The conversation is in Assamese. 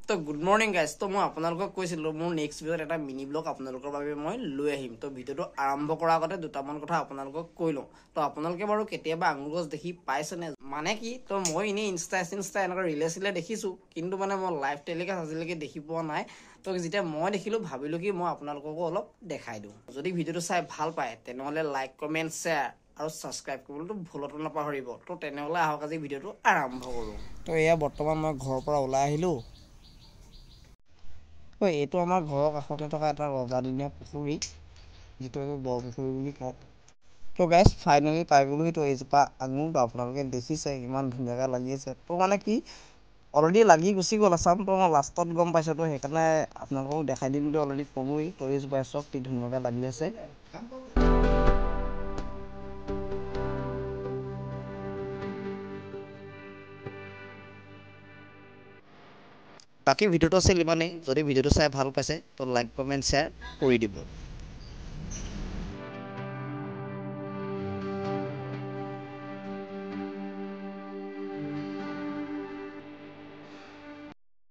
তো গুড মৰ্ণিং গাইজ। তো মই আপোনালোকক কৈছিলোঁ মোৰ নেক্সট ভিডিঅ'ত এটা মিনি ব্লগ আপোনালোকৰ বাবে মই লৈ আহিম। তো ভিডিঅ'টো আৰম্ভ কৰাৰ আগতে দুটামান কথা আপোনালোকক কৈ লওঁ। তো আপোনালোকে বাৰু কেতিয়াবা আঙুৰ গছ দেখি পাইছেনে? মানে কি, তো মই এনেই ইনষ্টা এনেকুৱা ৰিলে চিলে দেখিছোঁ, কিন্তু মানে মই লাইভ টেলিকাষ্ট আজিলৈকে দেখি পোৱা নাই। তো যেতিয়া মই দেখিলোঁ ভাবিলোঁ কি মই আপোনালোককো অলপ দেখাই দিওঁ। যদি ভিডিঅ'টো চাই ভাল পায় তেনেহ'লে লাইক কমেণ্ট শ্বেয়াৰ আৰু ছাবস্ক্ৰাইব কৰিবলৈতো ভুলতো নাপাহৰিব। তো তেনেহ'লে আহক আজি ভিডিঅ'টো আৰম্ভ কৰোঁ। তো এয়া বৰ্তমান মই ঘৰৰ পৰা ওলাই আহিলোঁ। এইটো আমাৰ ঘৰৰ কাষতে থকা এটা ৰজাদিনীয়া পুখুৰী, যিটো আমি বৰপুখুৰী বুলি কওঁ। তো গাইজ ফাইনেলি পাই গ'লোহি। তো এইজোপা আঙুৰ আপোনালোকে দেখিছে ইমান ধুনীয়াকৈ লাগি আছে। তো মানে কি অলৰেডি লাগি গুচি গ'ল আছাম। তো মই লাষ্টত গম পাইছোঁ। তো সেইকাৰণে আপোনালোকক দেখাই দিম বুলি অলৰেডি ক'লোৱেই। তো এইজোপা চব কি ধুনীয়াকৈ লাগি আছে। বাকী ভিডিঅ'টো আছিল ইমানেই। যদি ভিডিঅ'টো চাই ভাল পাইছে তো লাইক কমেণ্ট শ্বেয়াৰ কৰি দিব।